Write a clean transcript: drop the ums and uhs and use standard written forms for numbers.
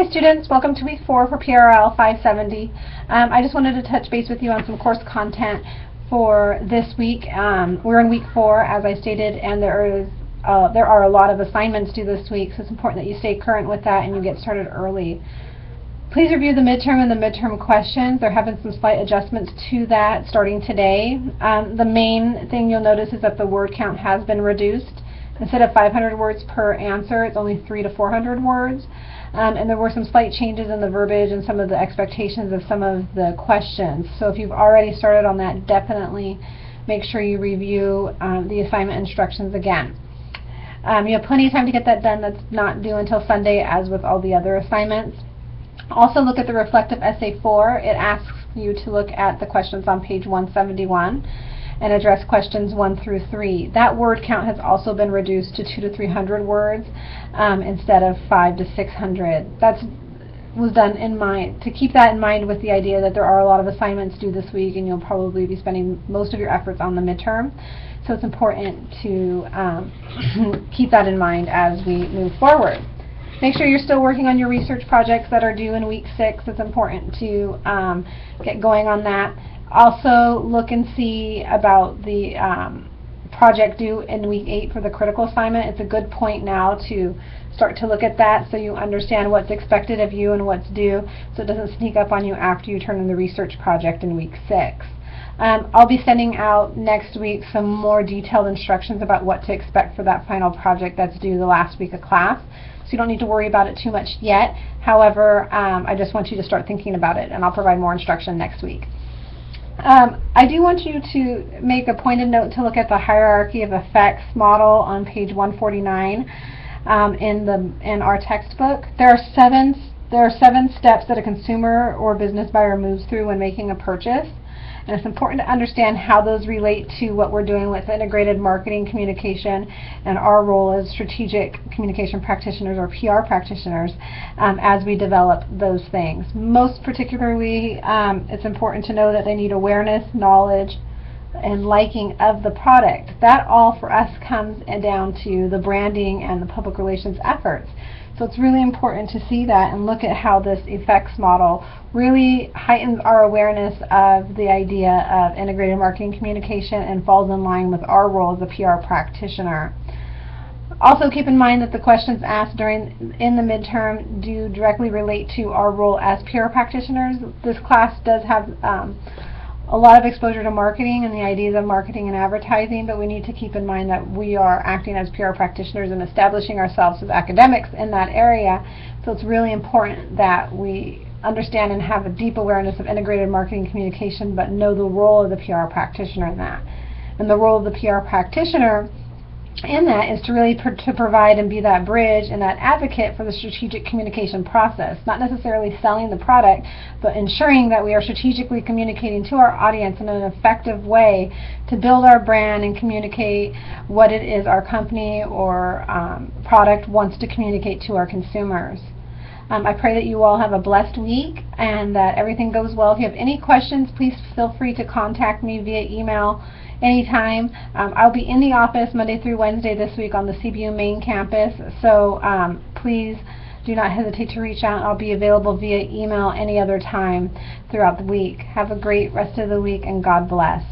Hi students, welcome to week 4 for PRL570. I just wanted to touch base with you on some course content for this week. We're in week 4, as I stated, and there are a lot of assignments due this week, so it's important that you stay current with that and you get started early. Please review the midterm and the midterm questions. There have been some slight adjustments to that starting today. The main thing you'll notice is that the word count has been reduced. Instead of 500 words per answer, it's only 300 to 400 words. And there were some slight changes in the verbiage and some of the expectations of some of the questions. So if you've already started on that, definitely make sure you review the assignment instructions again. You have plenty of time to get that done. That's not due until Sunday, as with all the other assignments. Also look at the reflective essay 4. It asks you to look at the questions on page 171 and address questions 1 through 3. That word count has also been reduced to 200 to 300 words instead of 500 to 600. That was done in mind to keep that in mind with the idea that there are a lot of assignments due this week and you'll probably be spending most of your efforts on the midterm. So it's important to keep that in mind as we move forward. Make sure you're still working on your research projects that are due in week 6. It's important to get going on that. Also look and see about the project due in week 8 for the critical assignment. It's a good point now to start to look at that so you understand what's expected of you and what's due, so it doesn't sneak up on you after you turn in the research project in week 6. I'll be sending out next week some more detailed instructions about what to expect for that final project that's due the last week of class. So you don't need to worry about it too much yet. However, I just want you to start thinking about it, and I'll provide more instruction next week. I do want you to make a pointed note to look at the hierarchy of effects model on page 149 in our textbook. There are seven steps that a consumer or business buyer moves through when making a purchase. And it's important to understand how those relate to what we're doing with integrated marketing communication and our role as strategic communication practitioners or PR practitioners as we develop those things. Most particularly, it's important to know that they need awareness, knowledge, and liking of the product. That all for us comes down to the branding and the public relations efforts. So it's really important to see that and look at how this effects model really heightens our awareness of the idea of integrated marketing communication and falls in line with our role as a PR practitioner. Also keep in mind that the questions asked in the midterm do directly relate to our role as PR practitioners. This class does have a lot of exposure to marketing and the ideas of marketing and advertising, but we need to keep in mind that we are acting as PR practitioners and establishing ourselves as academics in that area. So it's really important that we understand and have a deep awareness of integrated marketing communication, but know the role of the PR practitioner in that. And the role of the PR practitioner in that is to really provide and be that bridge and that advocate for the strategic communication process, not necessarily selling the product, but ensuring that we are strategically communicating to our audience in an effective way to build our brand and communicate what it is our company or product wants to communicate to our consumers. I pray that you all have a blessed week and that everything goes well. If you have any questions, please feel free to contact me via email anytime. I'll be in the office Monday through Wednesday this week on the CBU main campus, so please do not hesitate to reach out. I'll be available via email any other time throughout the week. Have a great rest of the week and God bless.